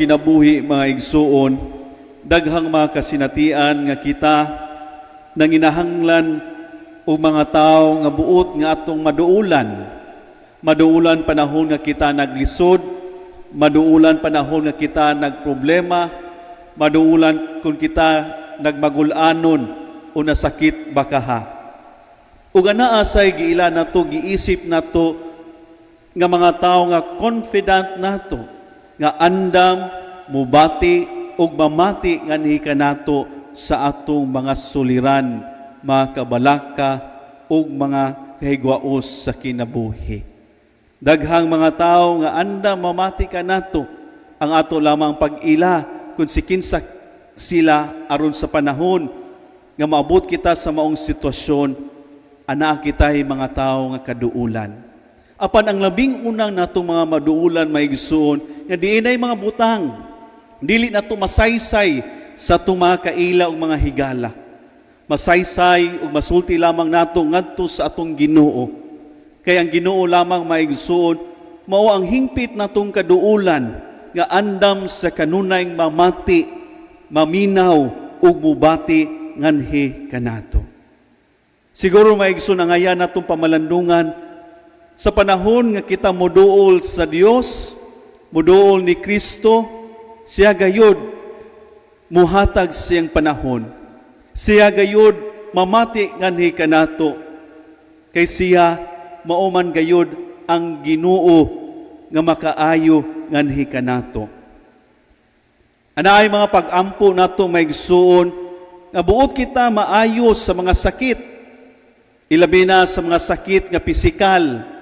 Kinabuhi mga igsuon, daghang mga kasinatian nga kita nanginahanglan o mga tao nga buot nga atong maduulan panahon nga kita naglisod, maduulan panahon nga kita nagproblema, maduulan kung kita nagmagulanon o nasakit bakaha. Ug anaa say giila nato, giisip nato nga mga tao nga confident nato nga andam mubati ug mamati nganhi kanato sa atong mga suliran, mga kabalaka ug mga kahigwaos sa kinabuhi. Daghang mga tao nga andam mamati kanato, ang ato lamang pag-ila kung sikinsa sila aron sa panahon nga maabot kita sa maong sitwasyon, ana kitay mga tao nga kaduulan. Apan ang labing unang natong mga maduulan maigsuon nga diinay mga butang, dili nato masaysay sa atong mga kaila ug mga higala. Masaysay ug masulti lamang nato ngadto sa atong Ginoo. Kay ang Ginoo lamang maigsuon mao ang hingpit natong kaduulan nga andam sa kanunayng mamati, maminaw ug mubati nganhi kanato. Siguro maigsuon ang ayan natong pamalandungan sa panahon nga kita moduol sa Dios, moduol ni Kristo, siya gayud muhatag siyang panahon. Siya gayud mamati nganhi kanato. Kay siya mauman gayud ang Ginoo nga makaayo nganhi kanato. Anaay mga pag-ampo nato maigsuon nga buot kita maayo sa mga sakit. Ilabi na sa mga sakit nga pisikal,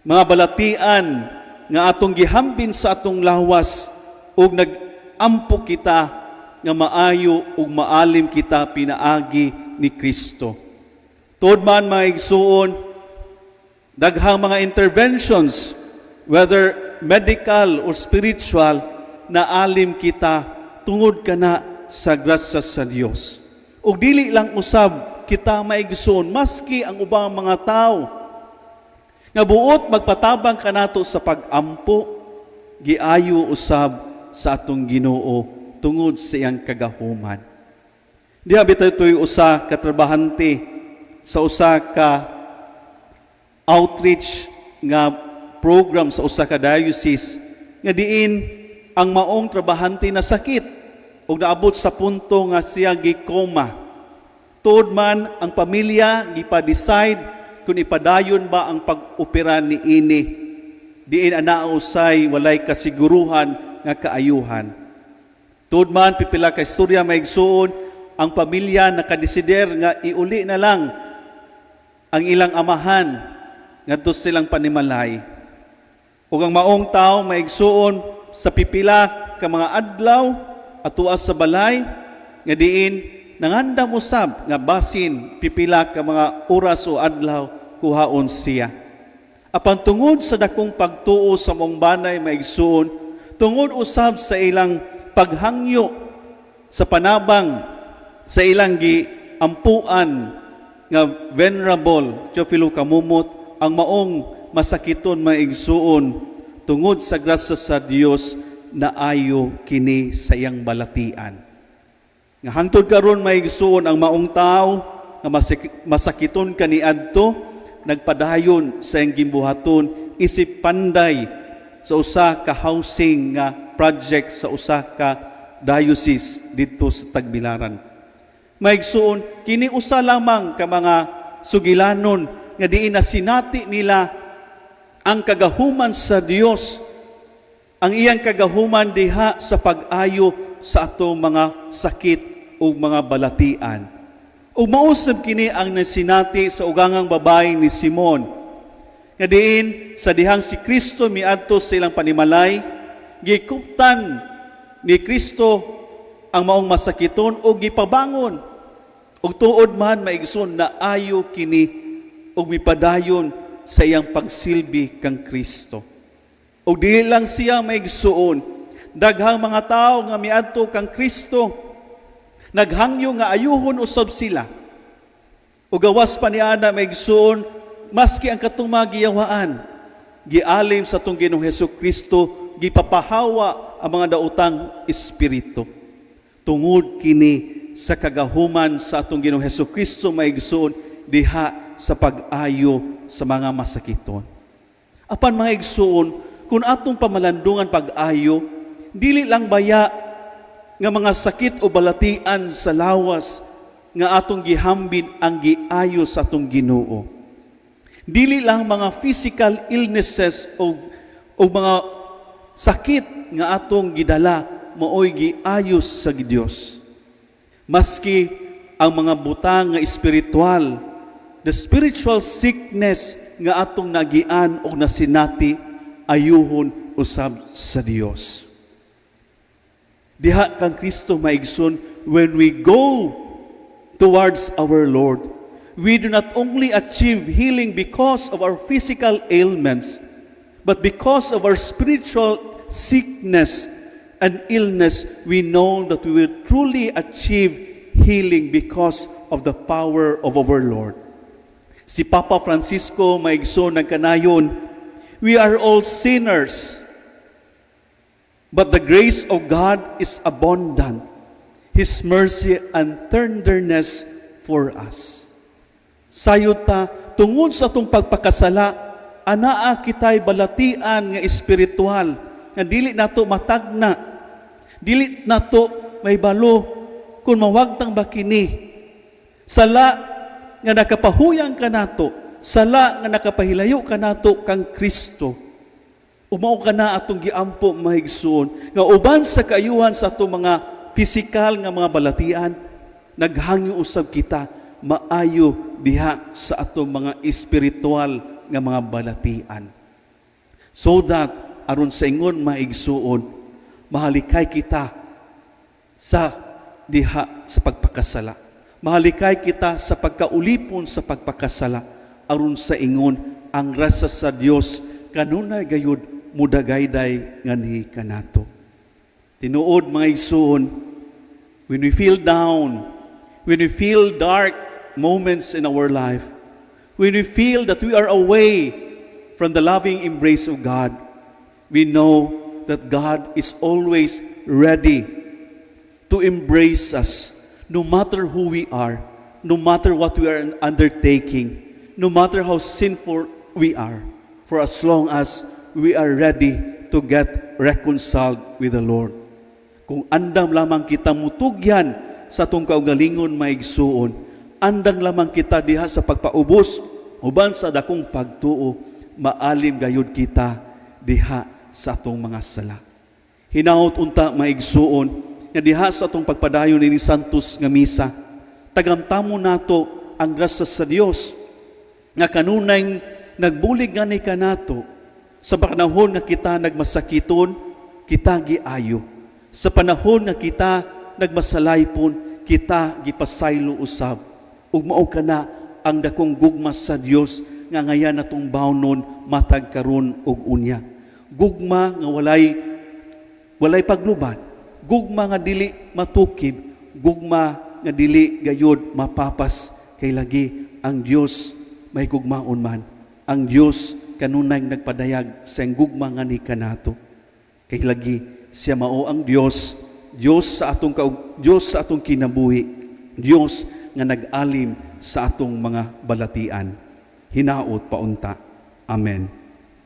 mga balatian nga atong gihambin sa atong lawas ug nag-ampo kita nga maayo ug maalim kita pinaagi ni Kristo. Tuod man mga igsuon, daghang mga interventions, whether medical or spiritual, na alim kita tungod kana sa grasya sa Dios. Ug dili lang usab kita maigsuon maski ang ubang mga tao nga buot magpatabang kanato sa pag-ampo, giayo usab sa atong Ginoo tungod sa iyang kagahuman. Diha bitaw toy usa ka trabahante sa usa ka outreach nga program sa usa ka diocese nga diin ang maong trabahante na sakit ug naabot sa punto nga siya gikoma. Tuod man ang pamilya gipa-decide kung ipadayon ba ang pag-opera ni ini, diin anausay walay kasiguruhan nga kaayuhan. Tuod man pipila ka istorya maigsuon, ang pamilya nakadesider nga iuli na lang ang ilang amahan ngadto silang panimalay. Ug ang maong tao maigsuon sa pipila ka mga adlaw atuas sa balay nga diin nangandam usab nga basin pipila ka mga oras o adlaw kuhaon siya. Apan tungod sa dakong pagtuo sa mong banay maigsuon, tungod usab sa ilang paghangyo sa panabang sa ilang giampuan nga Venerable Teofilo Kamumot, ang maong masakiton maigsuon tungod sa grasya sa Dios na ayo kini sa iyang balatian. Nga hangtod karon maigsuon ang maong tao nga masakiton kaniadto, nagpadayon sa iyang gimbuhaton isip panday sa usa ka housing nga project sa usa ka diocese dito sa Tagbilaran. Maigsuon kini usa lamang ka mga sugilanon nga diin na sinati nila ang kagahuman sa Dios, ang iyang kagahuman diha sa pag-ayo sa atong mga sakit o mga balatian. Ug mausab kini ang nasinati sa ugangang babae ni Simon. Nga diin sa dihang si Kristo miadto sa ilang panimalay, gikuptan ni Kristo ang maong masakiton o gipabangon. Ug tuod man maigsoon na ayo kini ug mipadayon sa iyang pagsilbi kang Kristo. Ug dili lang siya maigsuon, daghang mga tao nga miadto kang Kristo naghangyo nga ayuhon usab sila. O gawas pa niana maigsuon, maski ang katong mga giyawaan, gialim sa tong Ginoong Hesukristo, gipapahawa ang mga daotang espiritu. Tungod kini sa kagahuman sa atong Ginoong Hesukristo maigsoon diha sa pag-ayo sa mga masakiton. Apan mga igsoon, kung atong pamalandungan pag-ayo, dili lang baya nga mga sakit o balatian sa lawas nga atong gihambin ang giayo sa atong Ginoo. Dili lang mga physical illnesses o mga sakit nga atong gidala maoy giayos sa Dios. Maski ang mga butang nga espiritual, the spiritual sickness nga atong nagian o nasinati ayuhon usab sa Dios. Diha kang Kristo maigsoon, when we go towards our Lord, we do not only achieve healing because of our physical ailments, but because of our spiritual sickness and illness, we know that we will truly achieve healing because of the power of our Lord. Si Papa Francisco maigsoon nagkanayon, we are all sinners, but the grace of God is abundant, His mercy and tenderness for us. Sayuta, tungod sa itong pagpakasala, anaa kita'y balatian nga espiritual, nga dili nato matagna, dili nato may balo, kung mawagtang bakini. Sala nga nakapahuyang ka nato, sala nga nakapahilayo ka nato kang Kristo. Umao ka na atong giampo mahigsoon, nga uban sa kaayuhan sa atong mga pisikal nga mga balatian, naghangyo usab kita, maayo diha sa atong mga espiritual nga mga balatian. So that, aron sa ingon maigsuon, mahalikay kita sa diha sa pagpakasala. Mahalikay kita sa pagkaulipon sa pagpakasala, aron sa ingon ang grasya sa Dios kanunay gayud mudagayday nganhi kanato. Tinuod mga igsoon, when we feel down, when we feel dark moments in our life, when we feel that we are away from the loving embrace of God, we know that God is always ready to embrace us, no matter who we are, no matter what we are undertaking, no matter how sinful we are, for as long as we are ready to get reconciled with the Lord. Kung andam lamang kita mutugyan sa atong kaugalingon maigsuon, andang lamang kita diha sa pagpaubos, uban sa dakong pagtuo, maalim gayud kita diha sa atong mga sala. Hinaot unta maigsuon, nga diha sa atong pagpadayon ni Santos nga misa, tagamtamo nato ang grasya sa Dios, nga kanunay nagbulig gani kanato, sa panahon nga kita nagmasakiton, kita giayo. Sa panahon nga kita nagmasalaypon, kita gipasaylo usab. Ug mao kana ang dakong gugma sa Dios nga ngayan natong bawnon matag karon og unya. Gugma nga walay pagluban, gugma nga dili matukib, gugma nga dili gayud mapapas, kay lagi ang Dios may gugmaon man. Ang Dios kanunay nagpadayag sa gugma nga ni kanato. Kay lagi siya mao ang Dios, Dios sa atong kinabuhi, Dios nga nag-alim sa atong mga balatian. Hinaot paunta. Amen.